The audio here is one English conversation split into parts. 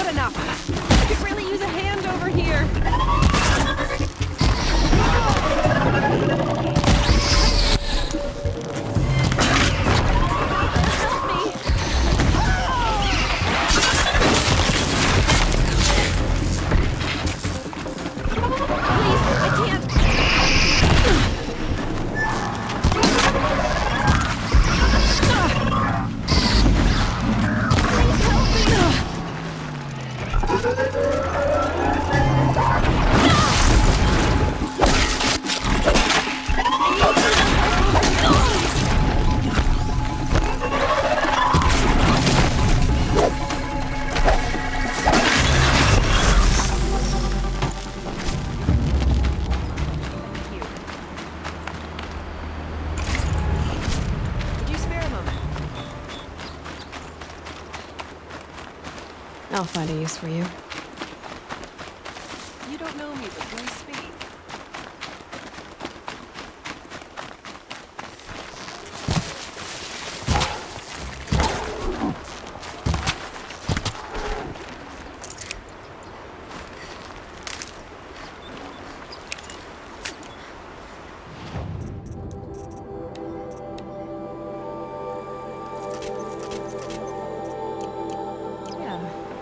good enough. I could really use a hand over here. Help me. Please, I can't. I'll find a use for you. You don't know me, but please speak.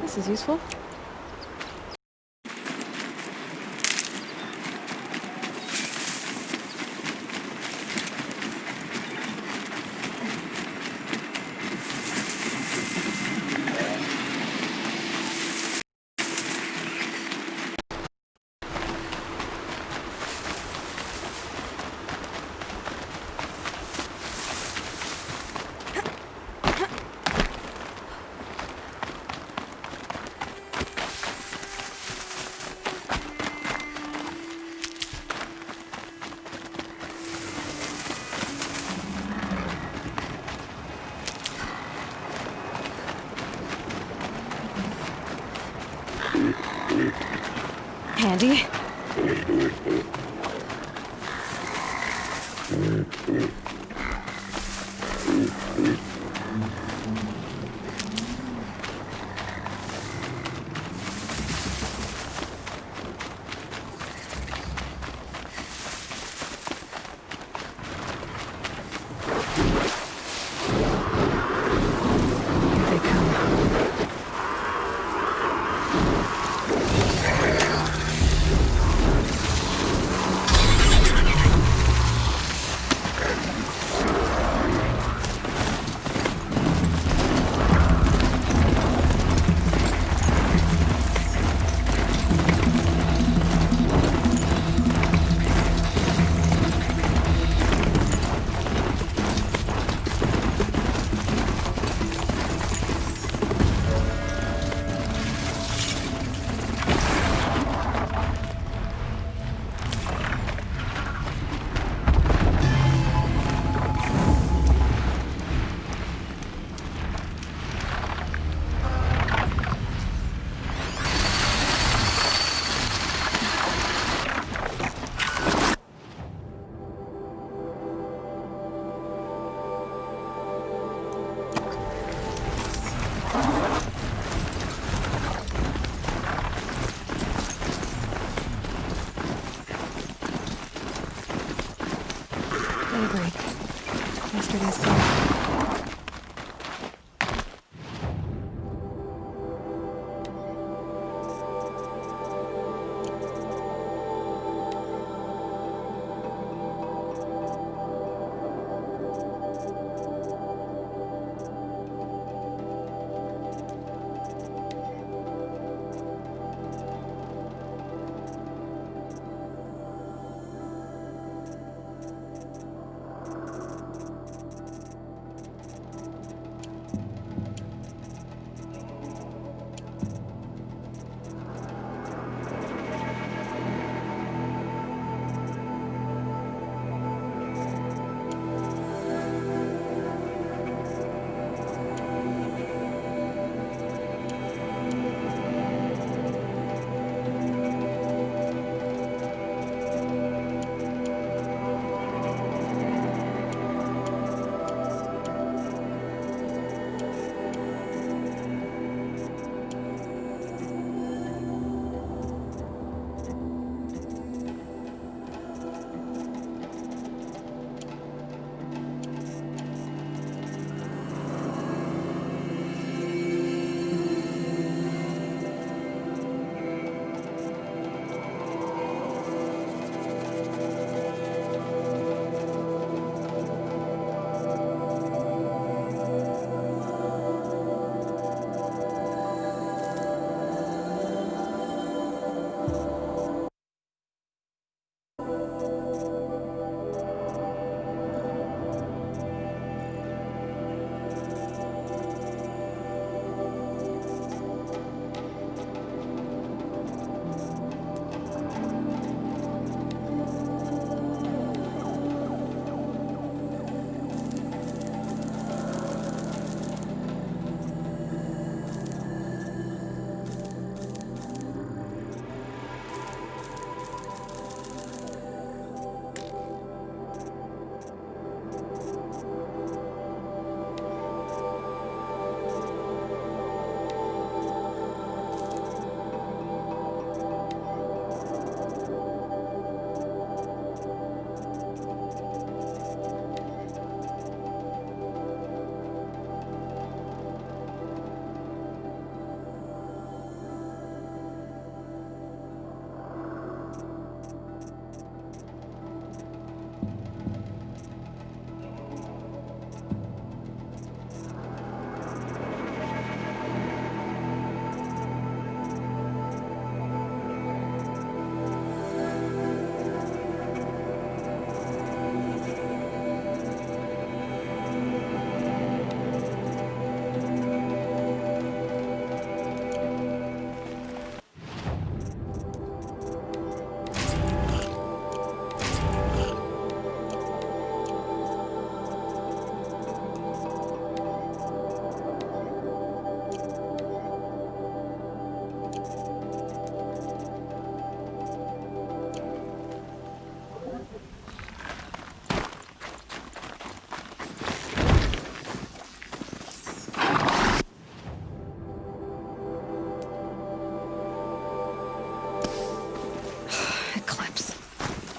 This is useful. Handy.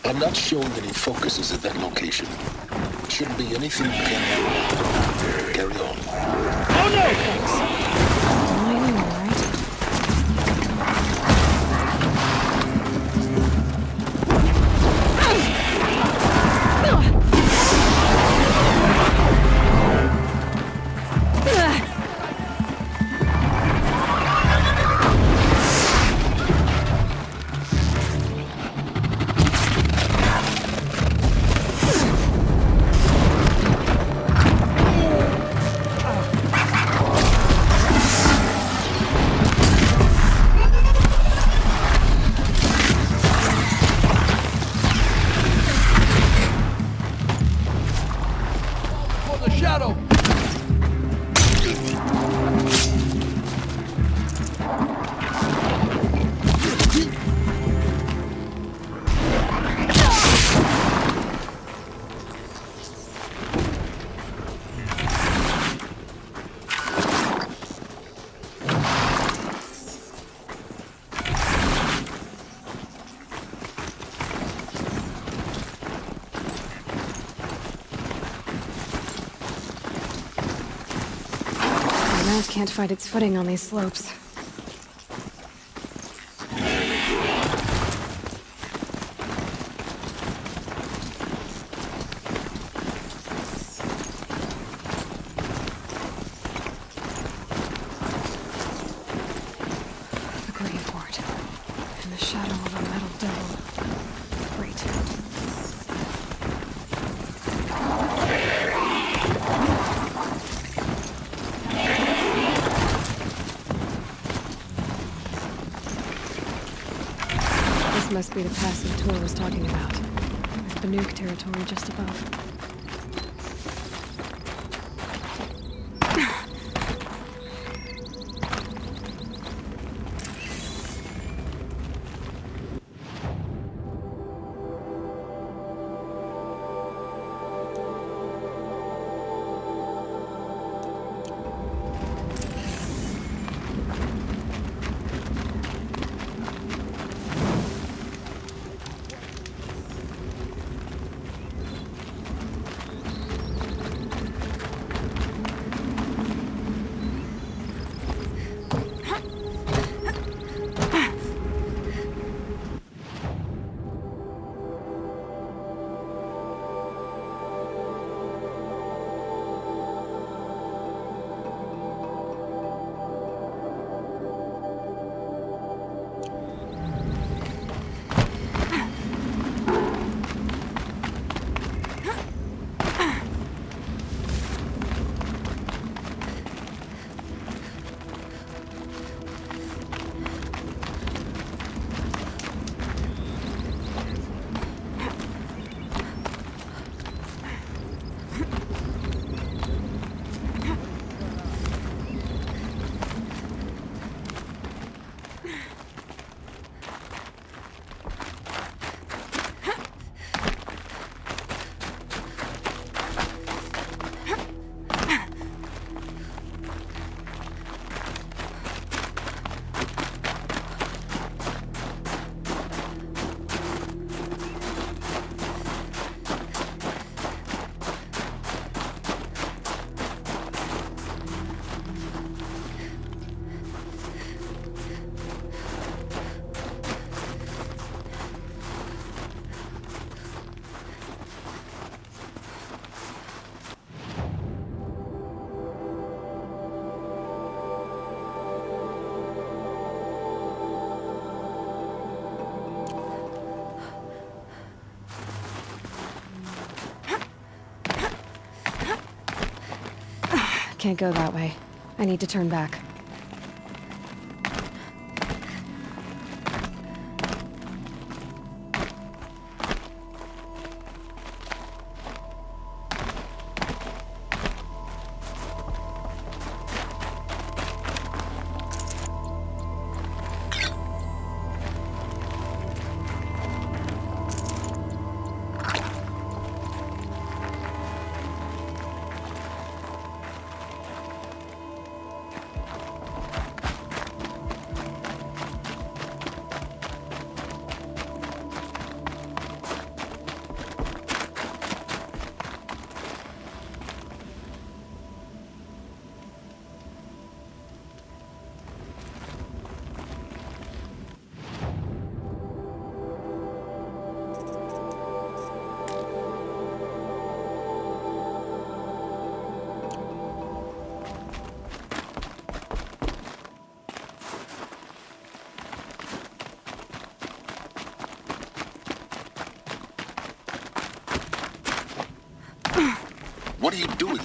I'm not showing any focuses at that location. Shouldn't be anything you can't handle. Carry on. Oh no! Thanks. I know, right? Can't find its footing on these slopes. The grave Hoard, in the shadow of a metal dome. Great. This must be the pass the tour was talking about. There's Banuk territory just above. Can't go that way. I need to turn back.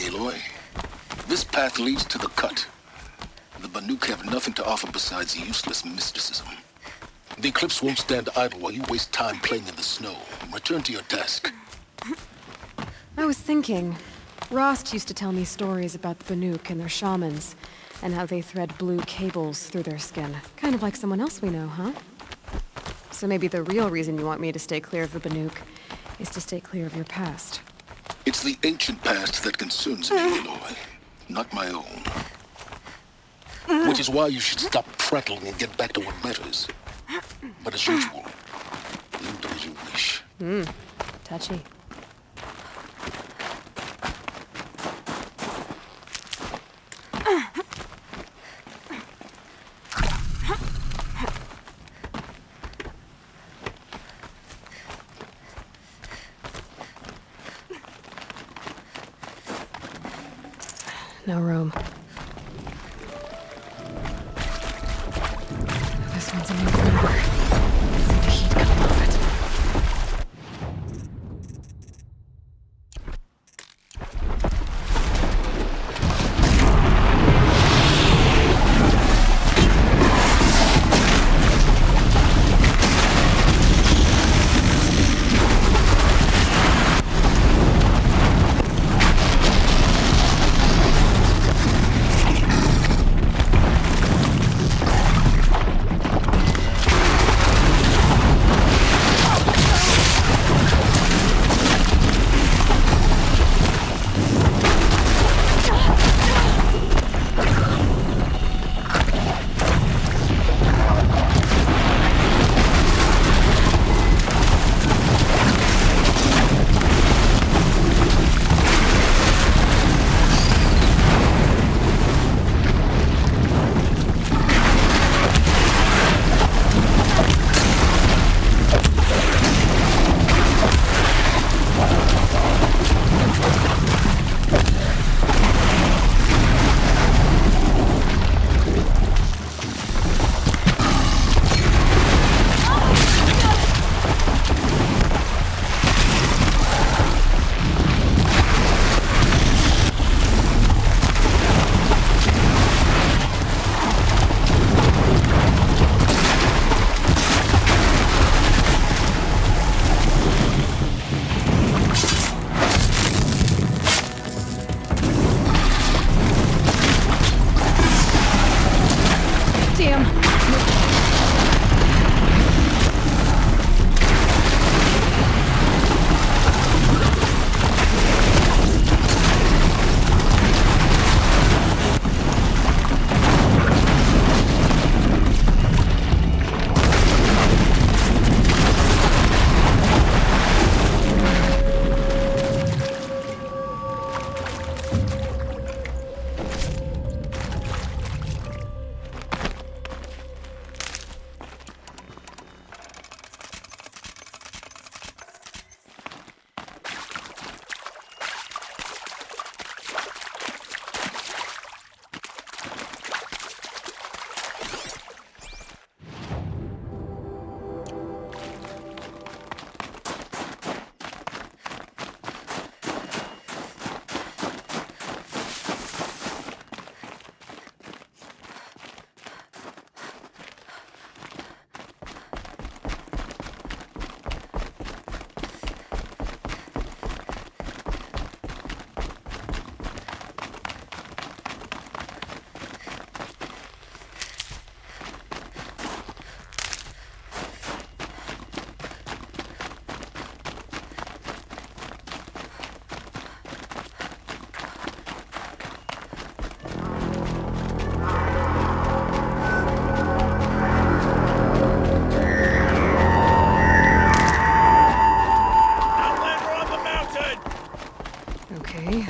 Aloy. This path leads to the cut. The Banuk have nothing to offer besides useless mysticism. The Eclipse won't stand idle while you waste time playing in the snow. Return to your task. I was thinking, Rost used to tell me stories about the Banuk and their shamans, and how they thread blue cables through their skin. Kind of like someone else we know, huh? So maybe the real reason you want me to stay clear of the Banuk is to stay clear of your past. It's the ancient past that concerns me, Aloy, not my own. Which is why you should stop prattling and get back to what matters. But as usual, you do as you wish. Touchy. No room. This one's a new floor. Let's see the heat coming off it.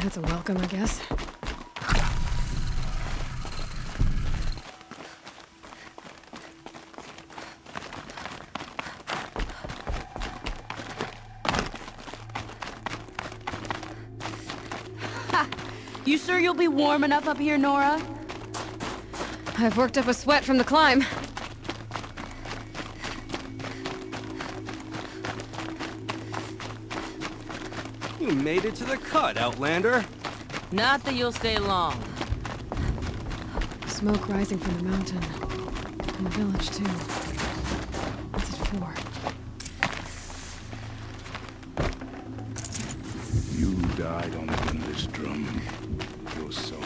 That's a welcome, I guess. Ha! You sure you'll be warm enough up here, Nora? I've worked up a sweat from the climb. You made it to the cut, Outlander. Not that you'll stay long. Smoke rising from the mountain. And the village, too. What's it for? You died on this drum. Your souls.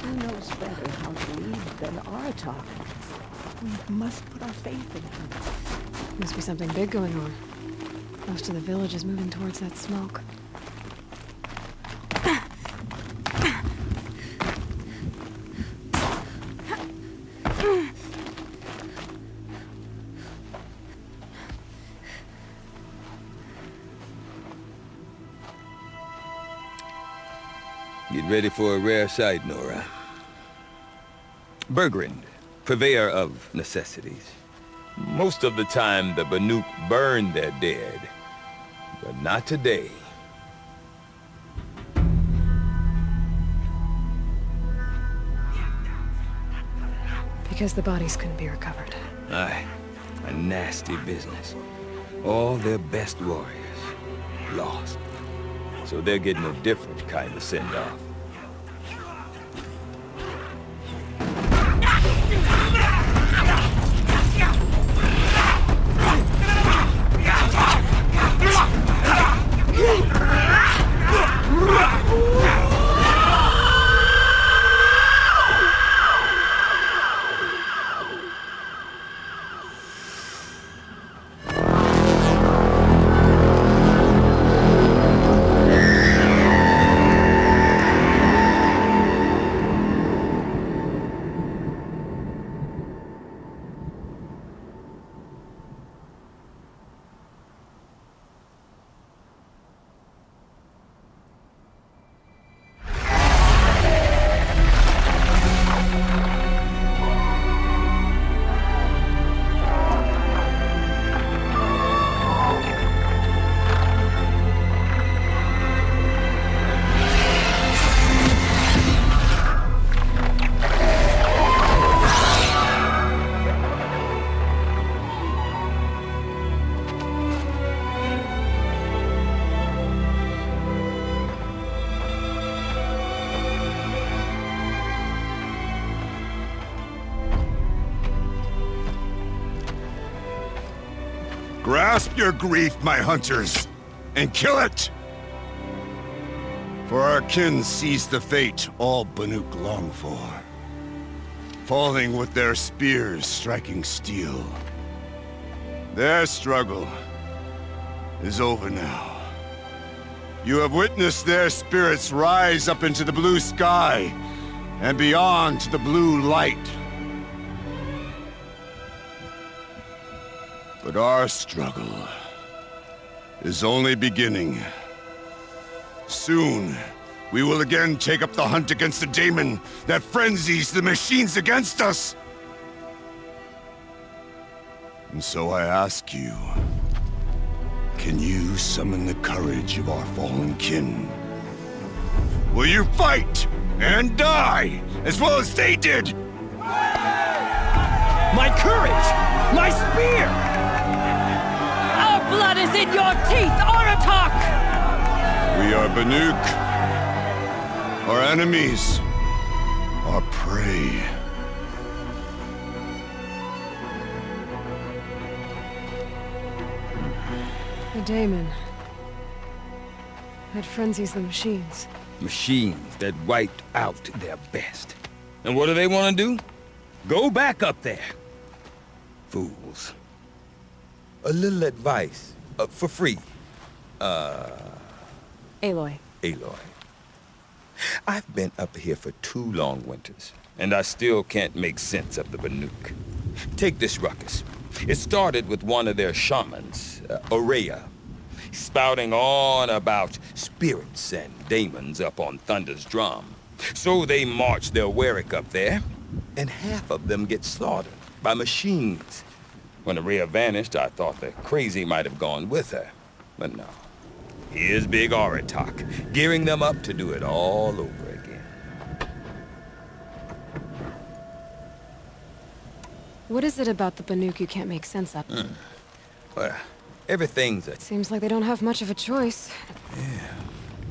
Who knows better how to lead than Aratak? We must put our faith in him. Must be something big going on. Most of the village is moving towards that smoke. Get ready for a rare sight, Nora. Bergrand, purveyor of necessities. Most of the time, the Banuk burn their dead. But not today. Because the bodies couldn't be recovered. Aye, a nasty business. All their best warriors lost. So they're getting a different kind of send-off. Grasp your grief, my hunters, and kill it! For our kin sees the fate all Banuk long for. Falling with their spears striking steel. Their struggle is over now. You have witnessed their spirits rise up into the blue sky and beyond to the blue light. But our struggle is only beginning. Soon, we will again take up the hunt against the daemon that frenzies the machines against us. And so I ask you, can you summon the courage of our fallen kin? Will you fight and die as well as they did? My courage! My spear! Our blood is in your teeth, Aratak! We are Banuk. Our enemies are prey. The daemon. That frenzies the machines. Machines that wiped out their best. And what do they want to do? Go back up there. Fools. A little advice, for free. Aloy. Aloy. I've been up here for 2 long winters, and I still can't make sense of the Banuk. Take this ruckus. It started with one of their shamans, Aurea, spouting on about spirits and daemons up on Thunder's drum. So they march their Warwick up there, and half of them get slaughtered by machines. When Aurea vanished, I thought the crazy might have gone with her, but no. Here's Big Aratak, gearing them up to do it all over again. What is it about the Banuk you can't make sense of? Well, everything's Seems like they don't have much of a choice.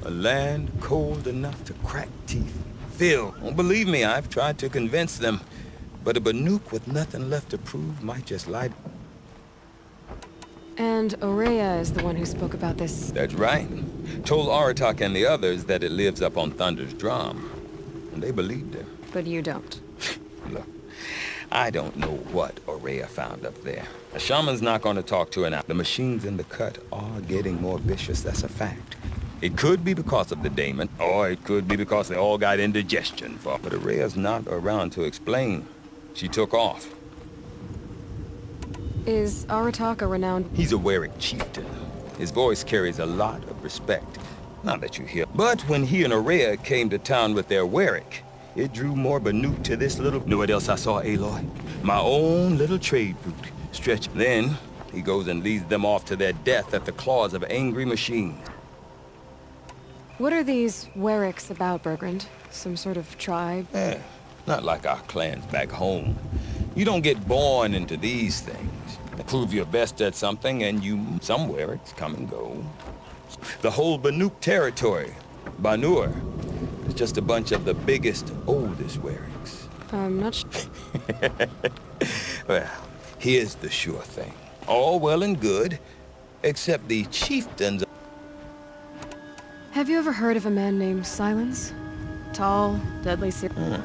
a land cold enough to crack teeth. Phil, don't believe me, I've tried to convince them. But a Banuk with nothing left to prove might just lie. And Aurea is the one who spoke about this. That's right. Told Aratak and the others that it lives up on Thunder's drum. And they believed her. But you don't. Look, I don't know what Aurea found up there. A shaman's not going to talk to her now. The machines in the cut are getting more vicious, that's a fact. It could be because of the daemon, or it could be because they all got indigestion. But Aurea's not around to explain. She took off. Is Aratak a renowned... He's a Werik chieftain. His voice carries a lot of respect. Not that you hear. But when he and Aurea came to town with their Werik, it drew more Banuk to this little... Know what else I saw, Aloy? My own little trade route. Stretch. Then, he goes and leads them off to their death at the claws of angry machines. What are these Weriks about, Bergrand? Some sort of tribe? Not like our clans back home. You don't get born into these things. Prove your best at something and some Weriks come and go. The whole Banuk territory, Banur, is just a bunch of the biggest, oldest Weriks. I'm not sure. Well, here's the sure thing. All well and good, except the chieftains. Have you ever heard of a man named Silence? Tall, deadly serious.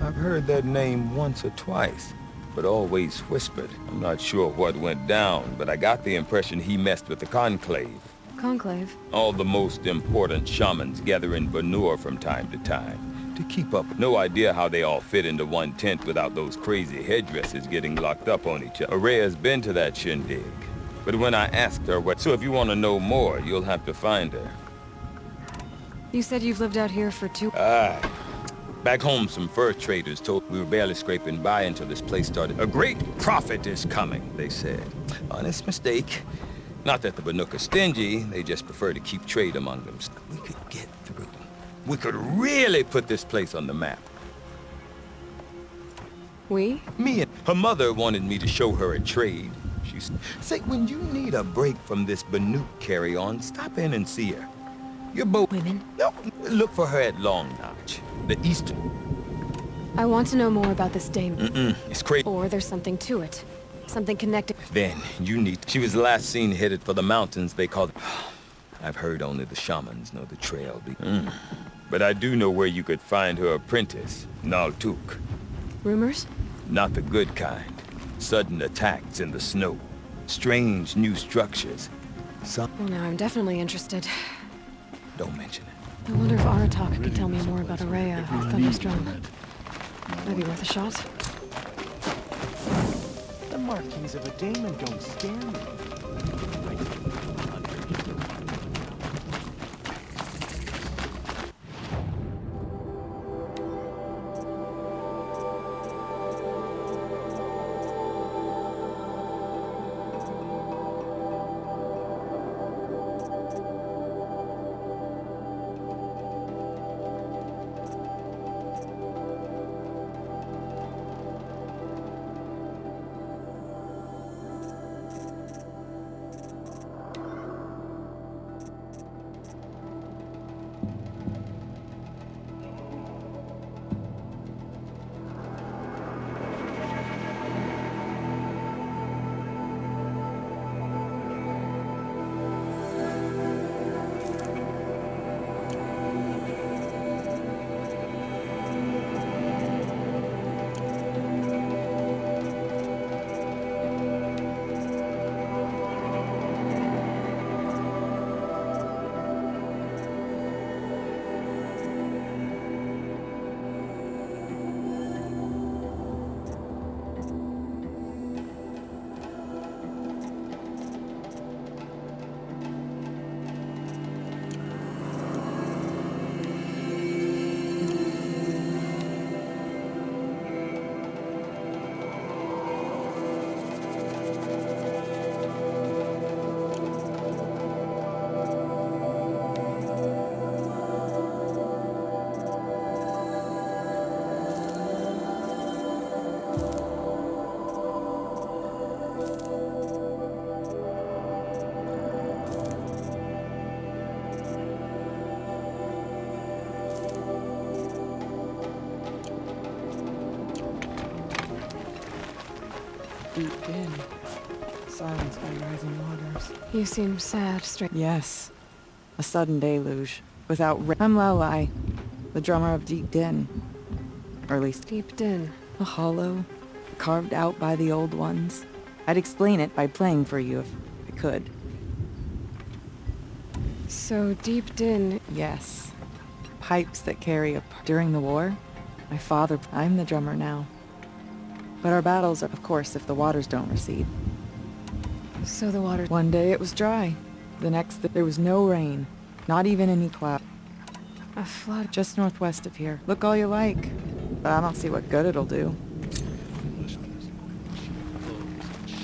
I've heard that name once or twice, but always whispered. I'm not sure what went down, but I got the impression he messed with the Conclave. Conclave? All the most important shamans gather in Banur from time to time to keep up. No idea how they all fit into one tent without those crazy headdresses getting locked up on each other. Aurea's been to that shindig, but when I asked her what... So if you want to know more, you'll have to find her. You said you've lived out here for 2... Aye. Back home, some fur traders told we were barely scraping by until this place started. A great prophet is coming, they said. Honest mistake. Not that the Banuk are stingy, they just prefer to keep trade among them. We could get through. We could really put this place on the map. We? Me and her mother wanted me to show her a trade. She said, when you need a break from this Banuk carry-on, stop in and see her. You're both... Women? No, look for her at Long Notch, the eastern. I want to know more about this dame. It's crazy. Or there's something to it. Something connected. Then, you need... She was last seen headed for the mountains they call... I've heard only the shamans know the trail. But I do know where you could find her apprentice, Naltuk. Rumors? Not the good kind. Sudden attacks in the snow. Strange new structures. Some... Well, now I'm definitely interested. Don't mention it. I wonder if Aratak could tell me more about Aurea or Thunderstrom. Might be worth a shot. The markings of a daemon don't scare me. Deep Din. Silenced by rising waters. You seem sad, straight. Yes. A sudden deluge. I'm Aloy, the drummer of Deep Din. Or at least Deep Din. a hollow, carved out by the old ones. I'd explain it by playing for you if I could. So Deep Din. Yes. Pipes that carry a... During the war, my father... I'm the drummer now. But our battles are, of course, if the waters don't recede. So the water. One day it was dry. The next, there was no rain. Not even any cloud. A flood. Just northwest of here. Look all you like. But I don't see what good it'll do.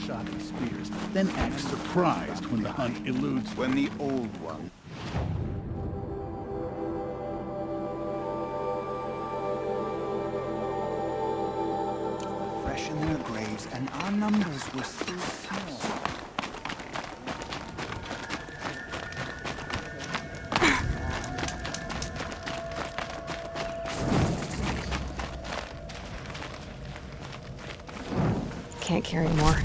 Shot at spears, then act surprised when the hunt eludes. When the old one. Fresh in their graves, and our numbers were still small. Can't carry more.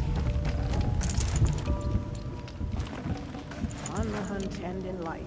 On the hunt and in life.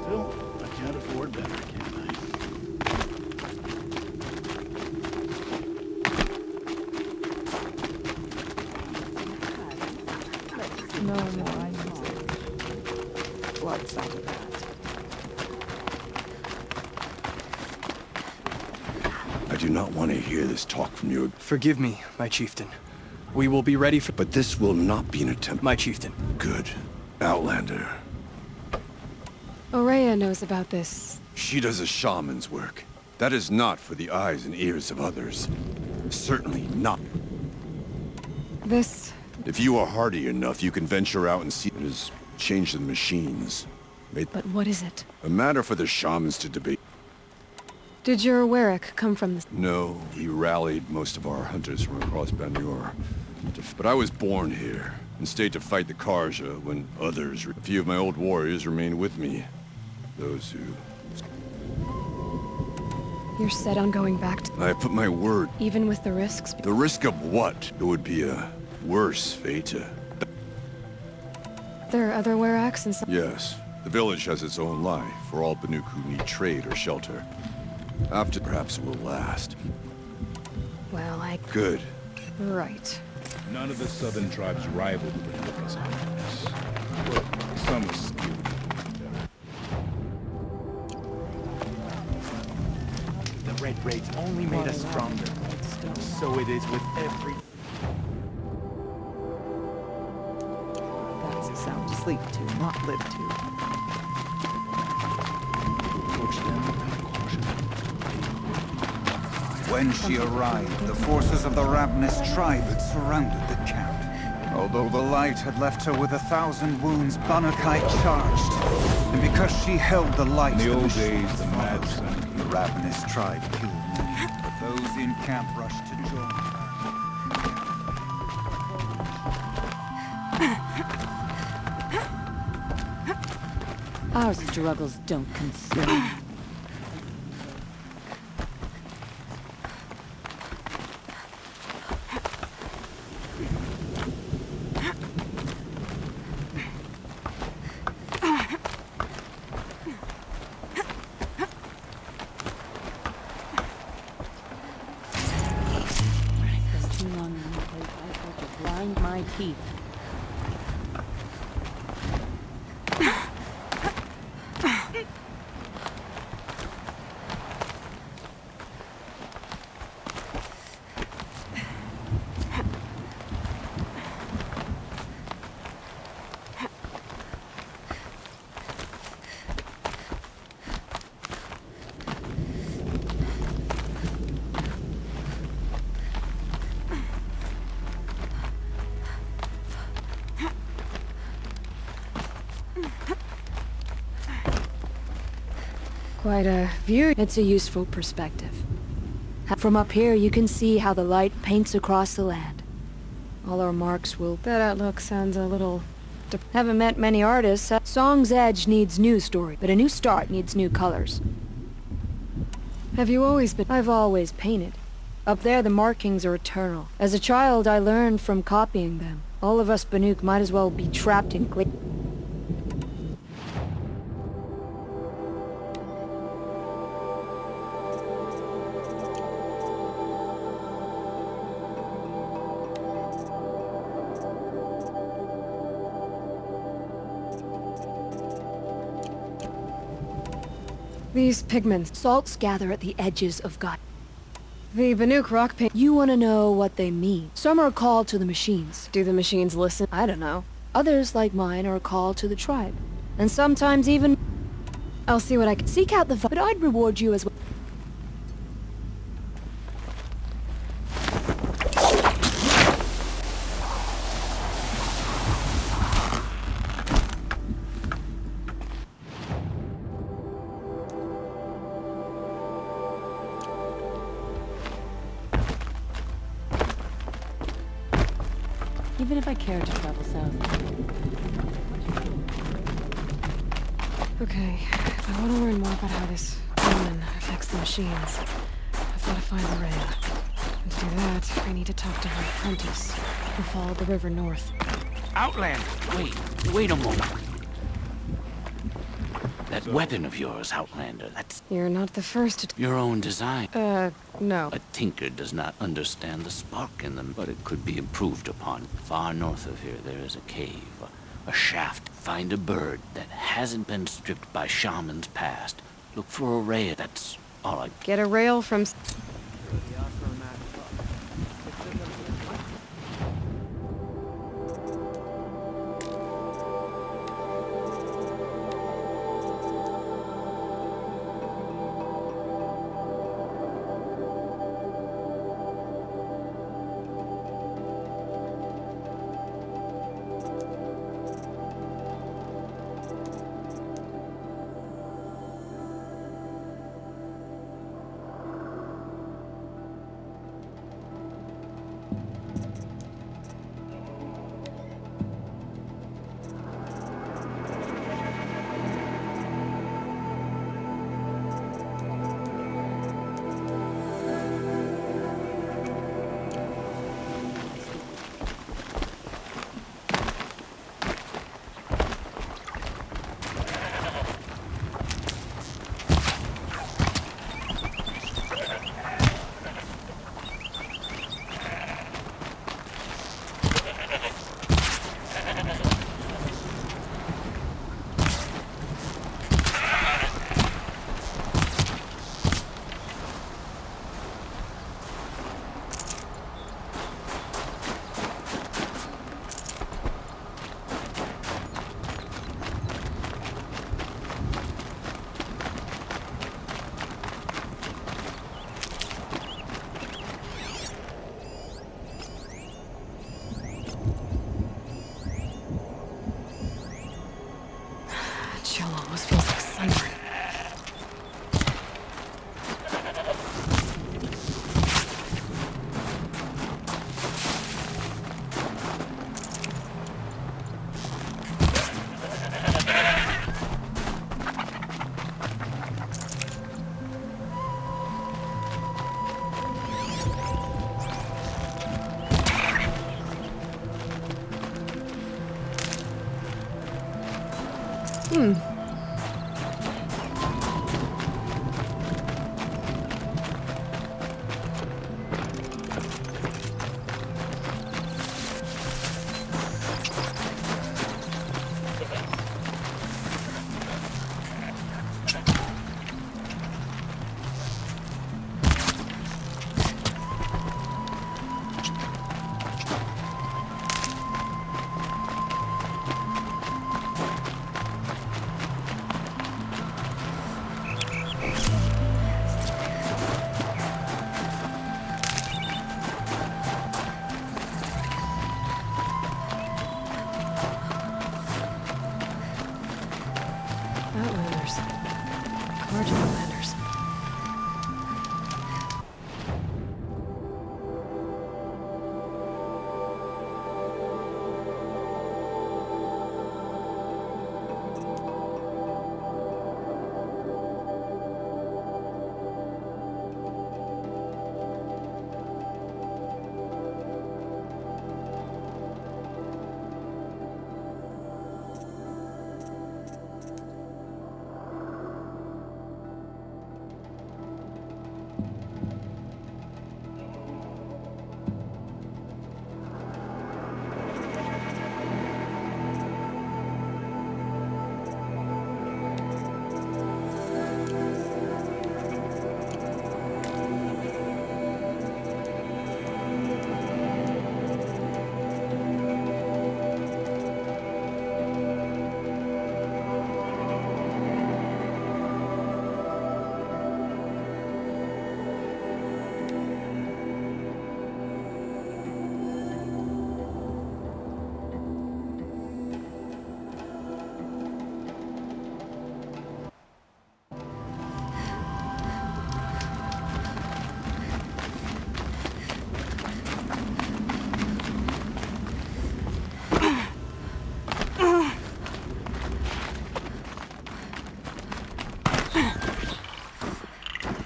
Still, I can't afford better, can I? No, I use it. Blood's out of that. I do not want to hear this talk from you, Forgive me, my chieftain. We will be ready for... but this will not be an attempt. My chieftain. Good. Outlander. Oraya knows about this. She does a shaman's work. That is not for the eyes and ears of others. Certainly not. This. If you are hardy enough, you can venture out and see it has changed the machines. But what is it? A matter for the shamans to debate. Did your Warwick come from this? No, he rallied most of our hunters from across Banur. But I was born here, and stayed to fight the Karja when others... A few of my old warriors remained with me. Those who... You're set on going back to... I put my word. Even with the risks? The risk of what? It would be a worse fate. There are other Warwicks and some... Yes, the village has its own life for all Banuk who need trade or shelter. After, perhaps it will last. Well, Good. Right. None of the southern tribes rival the Banuk on this. But some are skilled. The red raids only made us stronger. So it is with every... That's a sound to sleep to, not live to. When she arrived, the forces of the ravenous tribe had surrounded the camp. Although the light had left her with 1,000 wounds, Banukite charged. And because she held the light, In the old machines days, the followed. mad son. The ravenous tribe killed many, but those in camp rushed to join her. Our struggles don't concern. Too long in one place, I felt to grind my teeth. Quite a view. It's a useful perspective. From up here, you can see how the light paints across the land. All our marks will... That outlook sounds a little... Haven't met many artists. Song's Edge needs new story, but a new start needs new colors. Have you always been... I've always painted. Up there, the markings are eternal. As a child, I learned from copying them. All of us Banuk might as well be trapped in clay. These pigments. Salts gather at the edges of God. The Banuk rock paint. You want to know what they mean. Some are called to the machines. Do the machines listen? I don't know. Others, like mine, are called to the tribe. And sometimes even... I'll see what I can... Seek out the... But I'd reward you as well. Even if I care to travel south. Okay, if I want to learn more about how this demon affects the machines, I've got to find the rail. And to do that, I need to talk to her apprentice, who followed the river north. Outlander! Wait a moment. That weapon of yours, Outlander, that's... You're not the first to... your own design. No. A tinker does not understand the spark in them, but it could be improved upon. Far north of here, there is a cave, a shaft. Find a bird that hasn't been stripped by shamans past. Look for a rail, that's all I... Get a rail from...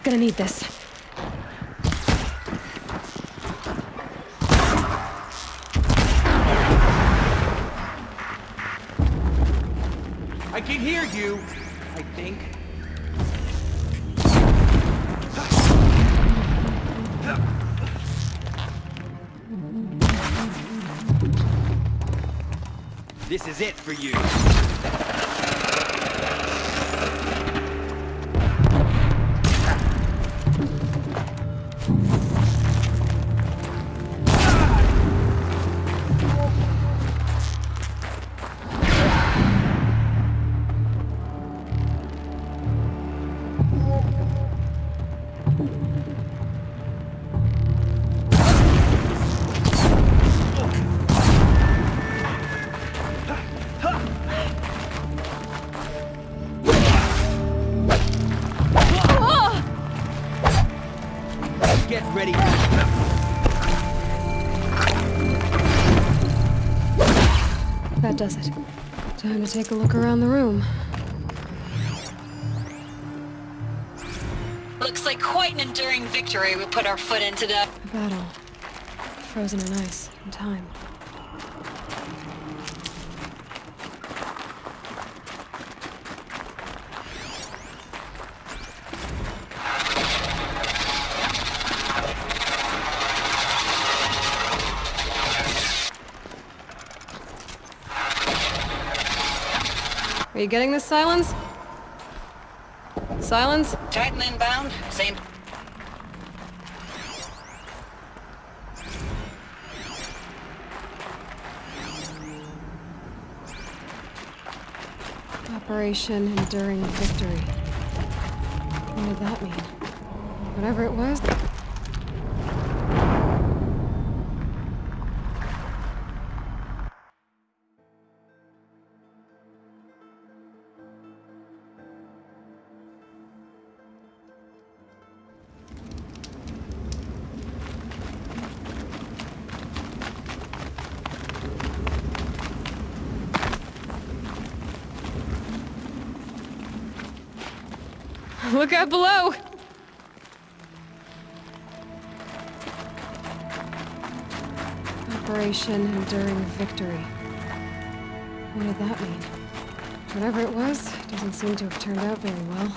Gonna need this. I can hear you, I think. This is it for you. Get ready. That does it. Time to take a look around the room. Looks like quite an enduring victory we put our foot in today. A battle. Frozen in ice and time. Are you getting this, Silence? Silence? Titan inbound, same. Operation Enduring Victory. What did that mean? Whatever it was. Look out below! Operation Enduring Victory. What did that mean? Whatever it was, doesn't seem to have turned out very well.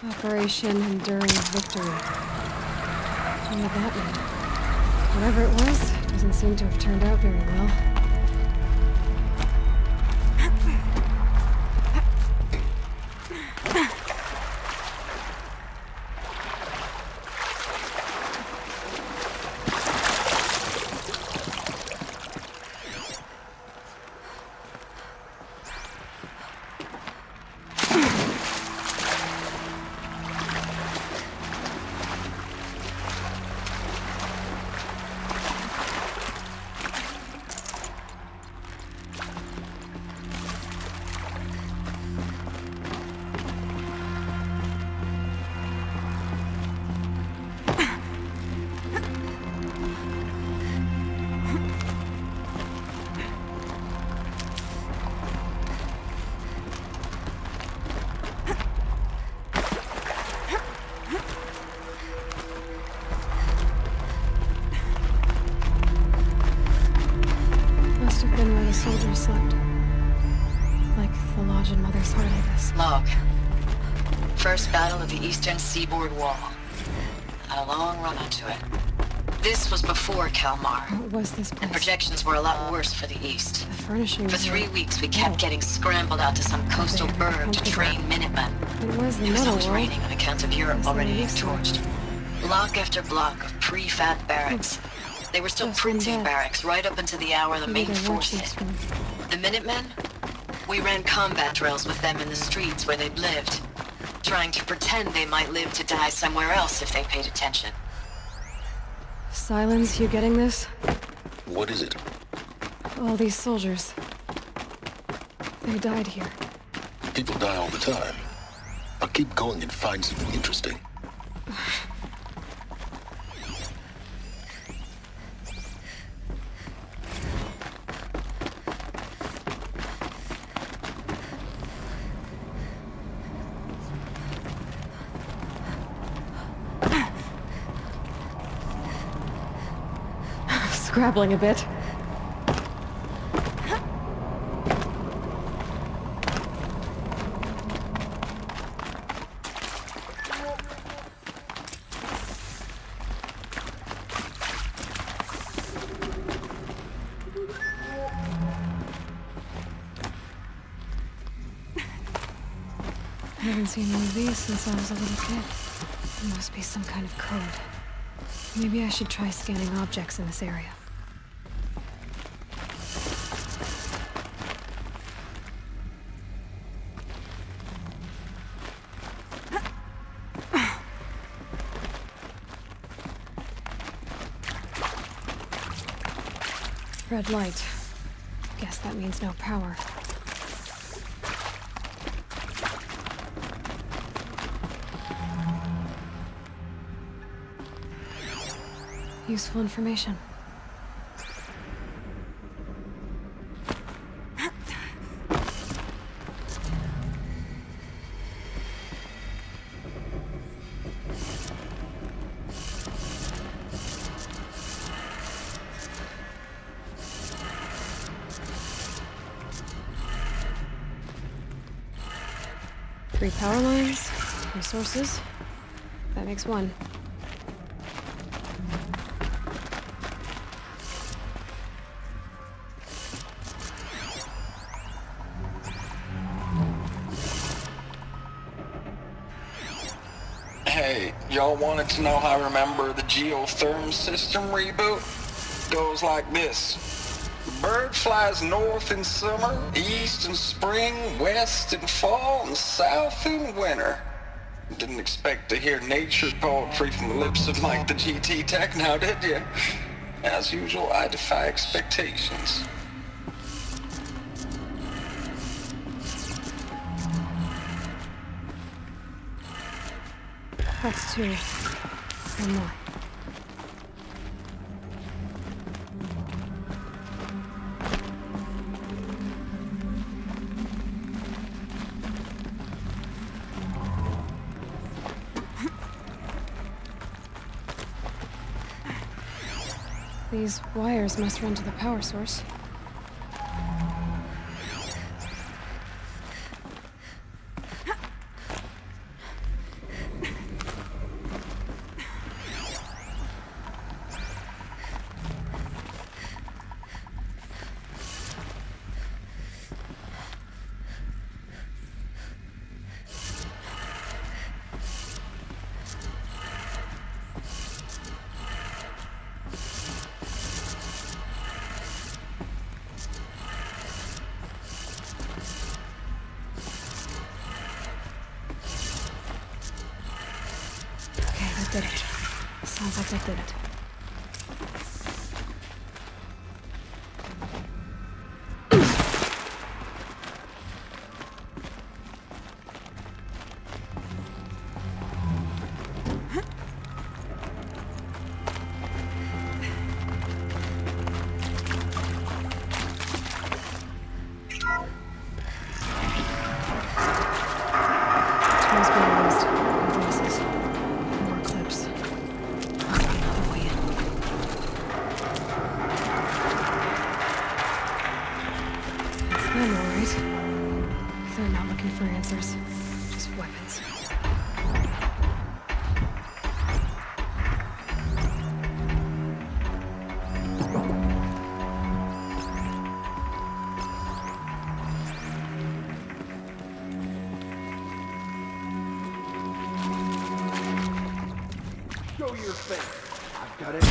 Operation Enduring Victory. What did that mean? Whatever it was, doesn't seem to have turned out very well. Log. First battle of the eastern seaboard wall. Had a long run onto it. This was before Kalmar. What was this place? And projections were a lot worse for the east. The furnishings For 3 weeks, we kept getting scrambled out to some coastal burg to train Minutemen. It was the It was metal always world. raining on account of Europe Yes, already it being is. torched. Block after block of prefab barracks. They were still Just printing one death. barracks right up until the hour the Maybe main they force watched hit. this one. The Minutemen? We ran combat drills with them in the streets where they'd lived, trying to pretend they might live to die somewhere else if they paid attention. Silence, you getting this? What is it? All these soldiers. They died here. People die all the time. I'll keep going and find something interesting. Scrabbling a bit. I haven't seen one of these since I was a little kid. There must be some kind of code. Maybe I should try scanning objects in this area. Red light. Guess that means no power. Useful information. Three power lines, resources. That makes one. Hey, y'all wanted to know how I remember the geotherm system reboot? Goes like this. Bird flies north in summer, east in spring, west in fall, and south in winter. Didn't expect to hear nature poetry from the lips of Mike the GT Tech now, did you? As usual, I defy expectations. That's two. One more. These wires must run to the power source. Did it. Sounds like that did it. Tools being used. Devices. More clips. Must be another way in. Show your face. I've got it.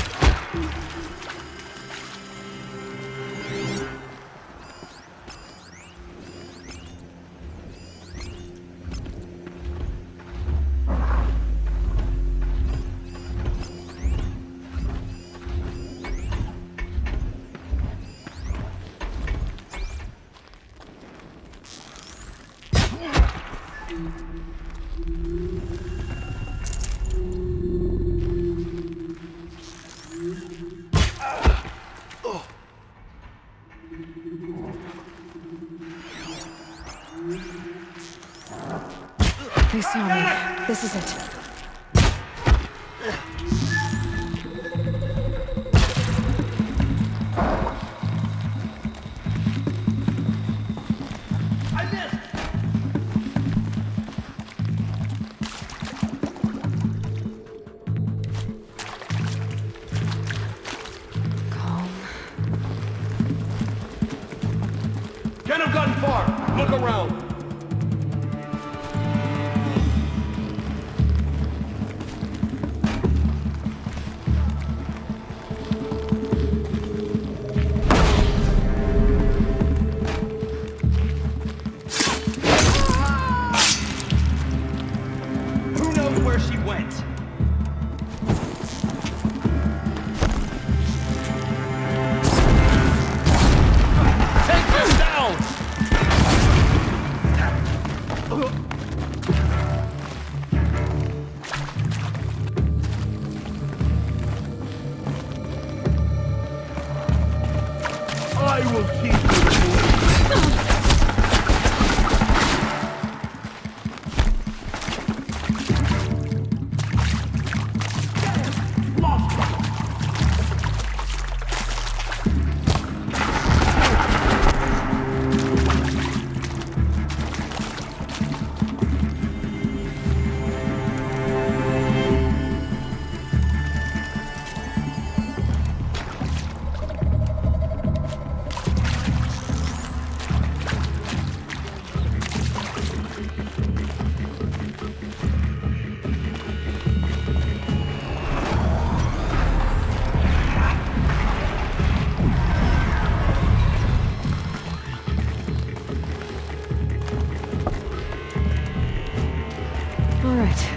They saw me. This is it. Can't have gotten far. Look around. Who knows where she went? Take her down! I will keep you. All right.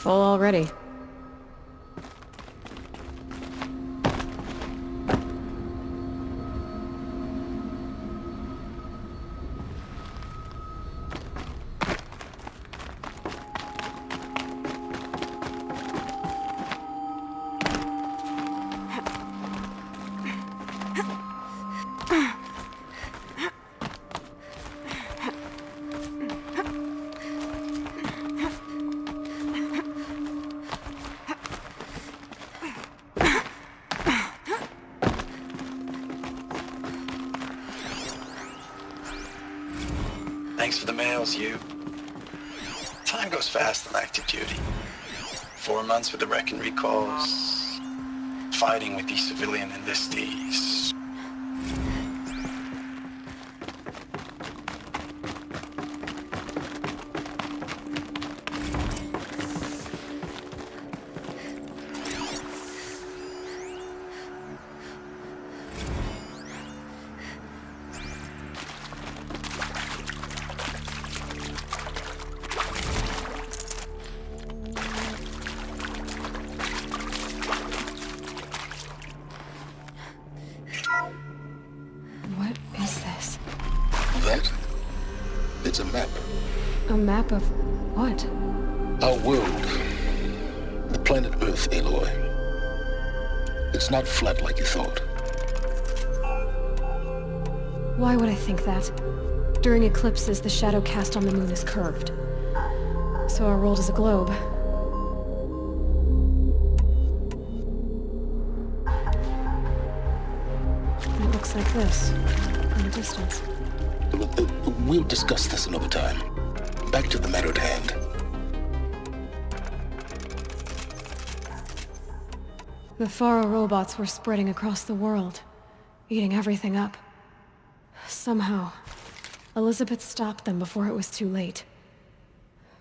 Full already. Thanks for the mails, you. Time goes fast on active duty. 4 months with the wreck and recalls. Fighting with these civilian enlistees. It's a map. A map of what? Our world. The planet Earth, Aloy. It's not flat like you thought. Why would I think that? During eclipses, the shadow cast on the moon is curved. So our world is a globe. It looks like this, from a distance. We'll discuss this another time. Back to the matter at hand. The Faro robots were spreading across the world, eating everything up. Somehow, Elizabeth stopped them before it was too late.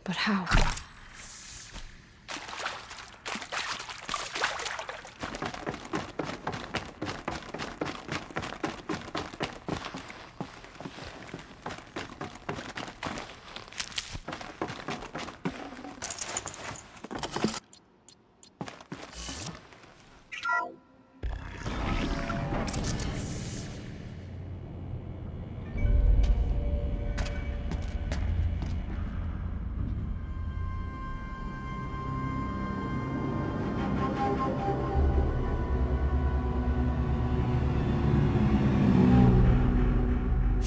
But how?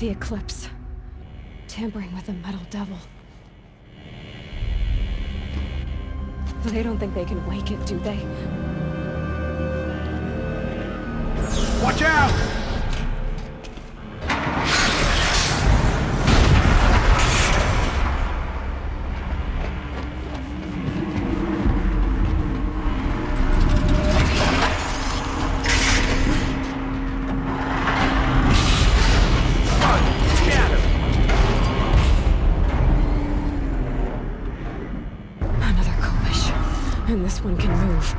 The eclipse. Tampering with the metal devil. They don't think they can wake it, do they? Watch out! And this one can move.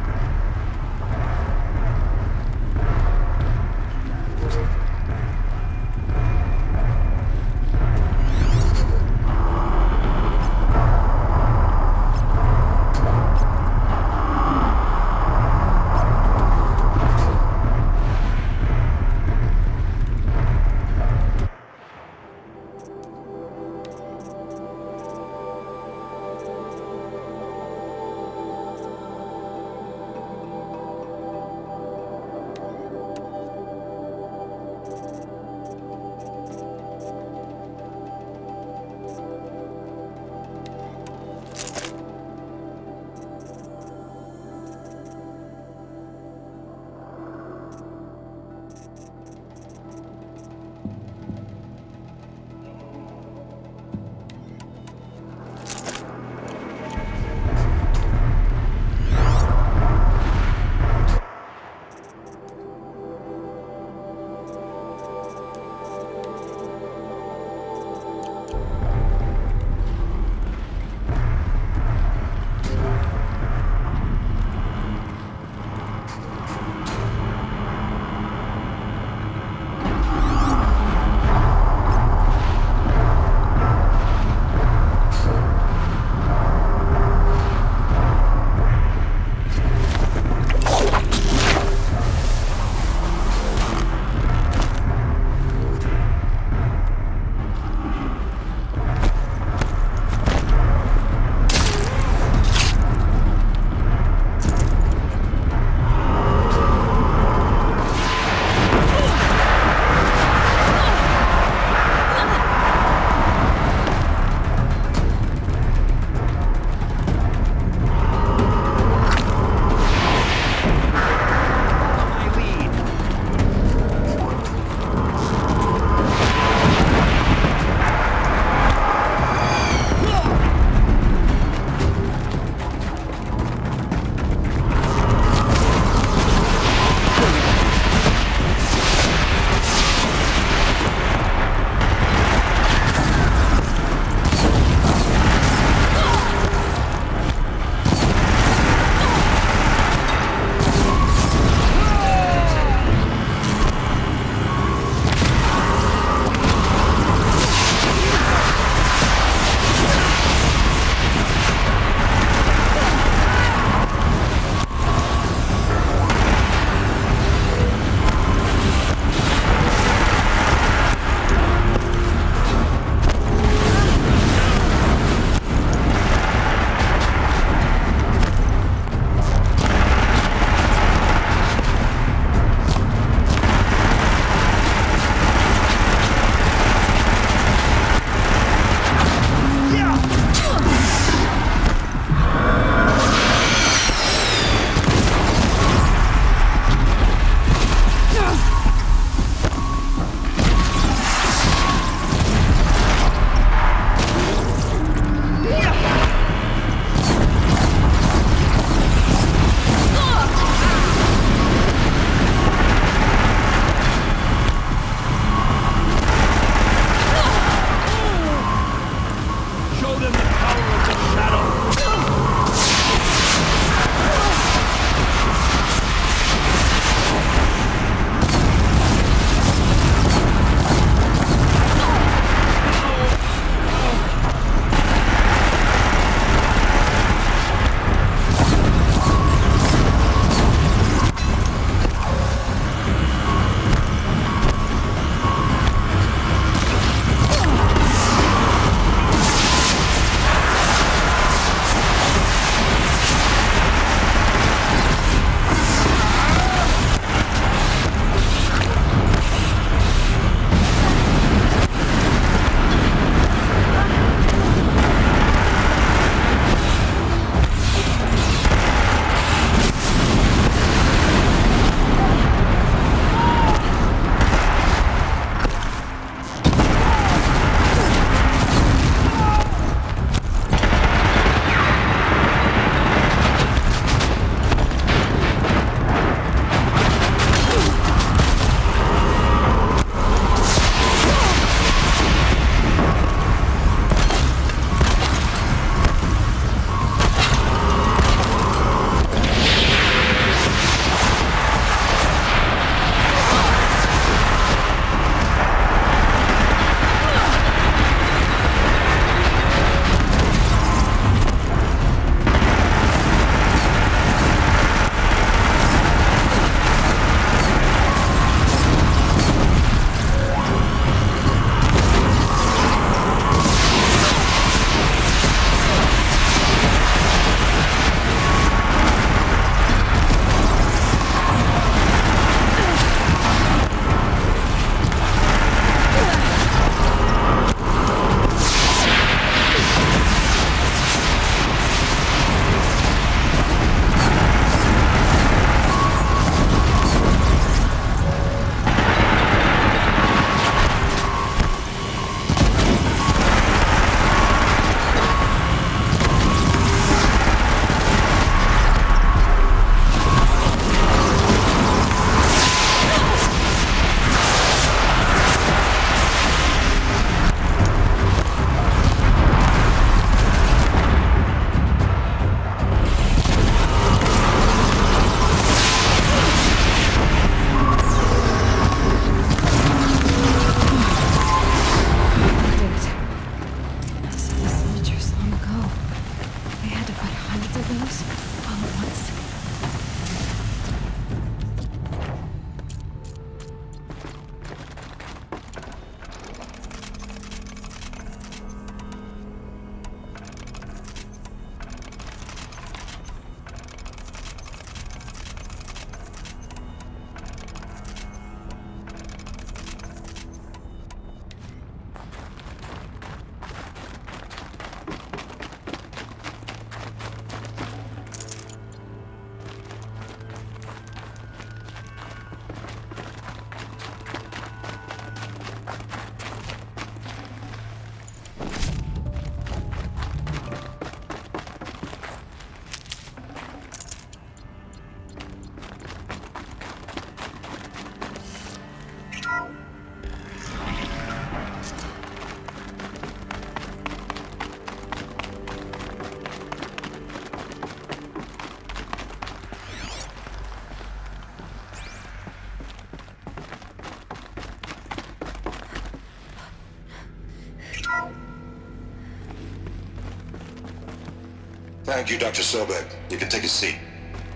Thank you, Dr. Sobek. You can take a seat.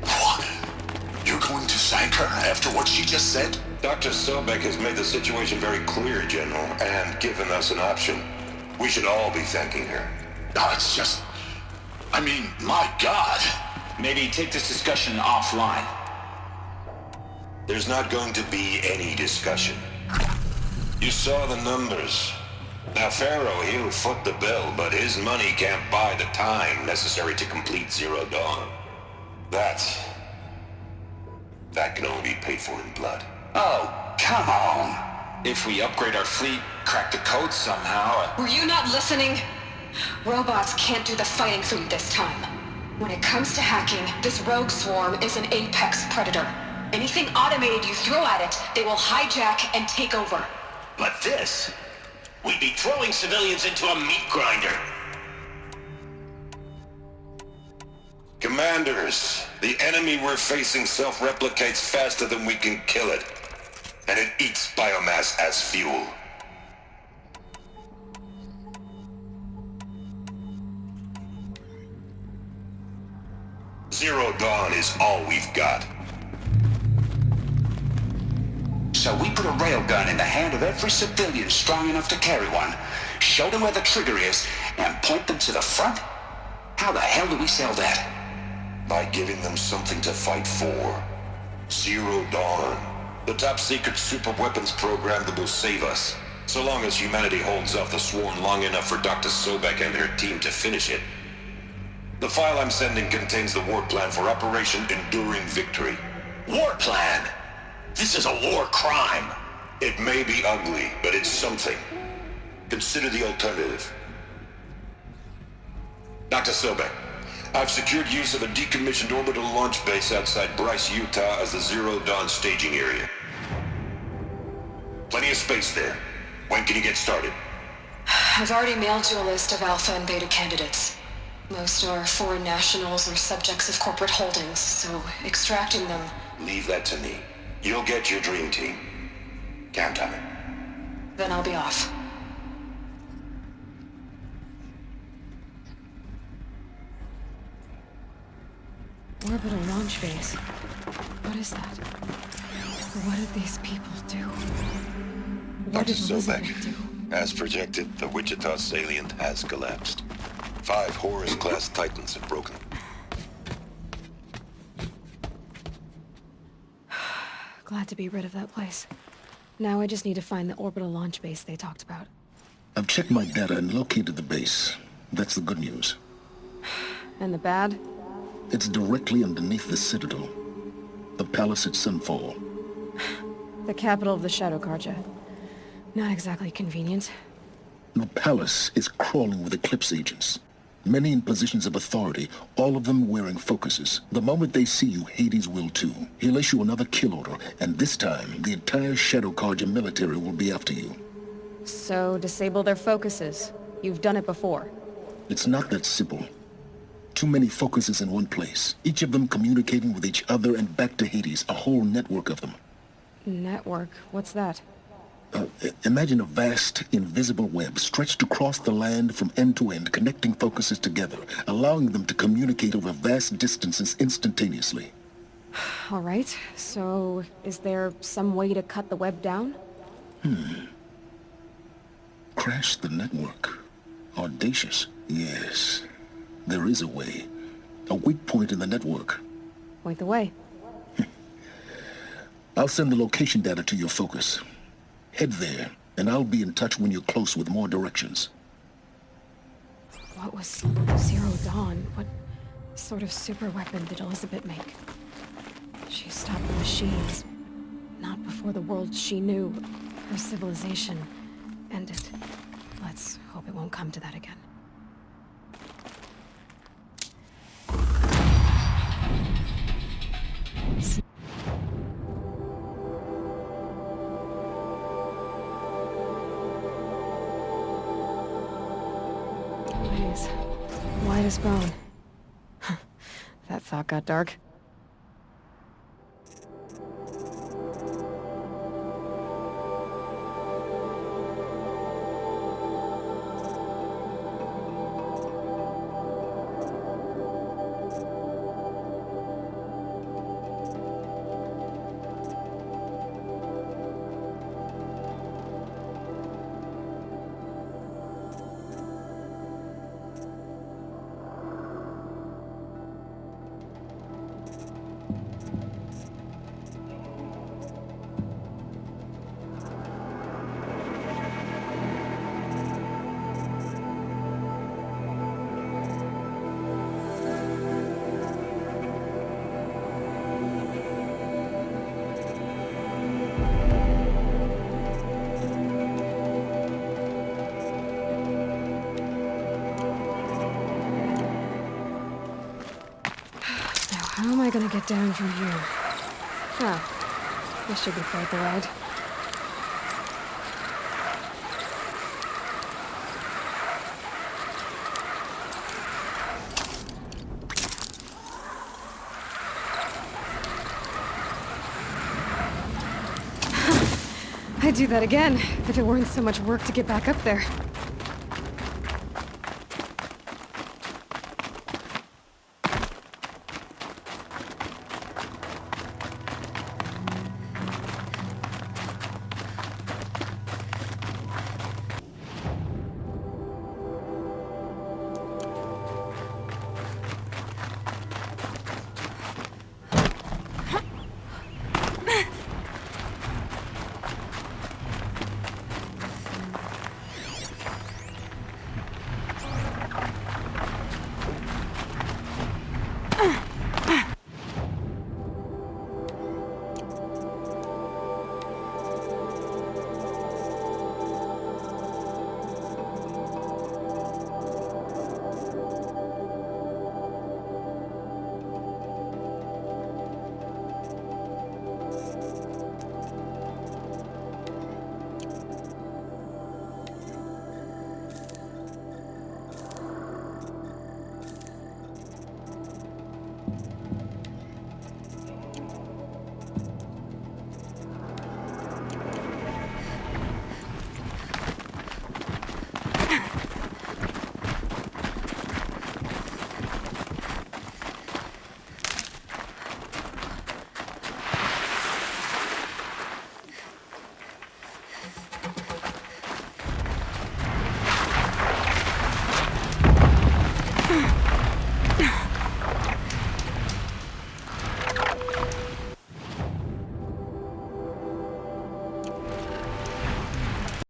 What? You're going to thank her after what she just said? Dr. Sobek has made the situation very clear, General, and given us an option. We should all be thanking her. No, it's just... I mean, my God. Maybe take this discussion offline. There's not going to be any discussion. You saw the numbers. Now, Pharaoh, he'll foot the bill, but his money can't buy the time necessary to complete Zero Dawn. That can only be paid for in blood. Oh, come on. If we upgrade our fleet, crack the code somehow... Were you not listening? Robots can't do the fighting for you this time. When it comes to hacking, this rogue swarm is an apex predator. Anything automated you throw at it, they will hijack and take over. But this... we'd be throwing civilians into a meat grinder. Commanders, the enemy we're facing self-replicates faster than we can kill it. And it eats biomass as fuel. Zero Dawn is all we've got. So we put a railgun in the hand of every civilian strong enough to carry one, show them where the trigger is, and point them to the front? How the hell do we sell that? By giving them something to fight for. Zero Dawn. The top-secret super-weapons program that will save us. So long as humanity holds off the swarm long enough for Dr. Sobek and her team to finish it. The file I'm sending contains the war plan for Operation Enduring Victory. War plan? This is a war crime. It may be ugly, but it's something. Consider the alternative. Dr. Sobek, I've secured use of a decommissioned orbital launch base outside Bryce, Utah as the Zero Dawn staging area. Plenty of space there. When can you get started? I've already mailed you a list of alpha and beta candidates. Most are foreign nationals or subjects of corporate holdings, so extracting them... Leave that to me. You'll get your dream team. Count on it. Then I'll be off. Orbital launch base. What is that? What did these people do? What Dr. did Elizabeth Sobek, do? as projected, the Wichita salient has collapsed. 5 Horus-class Titans have broken. Glad to be rid of that place. Now I just need to find the orbital launch base they talked about. I've checked my data and located the base. That's the good news. And the bad? It's directly underneath the Citadel. The palace at Sunfall. The capital of the Shadow Carja. Not exactly convenient. The palace is crawling with Eclipse agents. Many in positions of authority, all of them wearing focuses. The moment they see you, Hades will too. He'll issue another kill order, and this time, the entire Shadow Carja military will be after you. So, disable their focuses. You've done it before. It's not that simple. Too many focuses in one place, each of them communicating with each other and back to Hades, a whole network of them. Network? What's that? Imagine a vast, invisible web stretched across the land from end to end, connecting focuses together, allowing them to communicate over vast distances instantaneously. All right, so is there some way to cut the web down? Crash the network. Audacious. Yes, there is a way. A weak point in the network. Point the way. I'll send the location data to your focus. Head there, and I'll be in touch when you're close with more directions. What was Zero Dawn? What sort of super weapon did Elizabeth make? She stopped the machines. Not before the world she knew, her civilization, ended. Let's hope it won't come to that again. White as bone. That thought got dark. how am I gonna get down from here? Ah, this should be quite the ride. I'd do that again, if it weren't so much work to get back up there.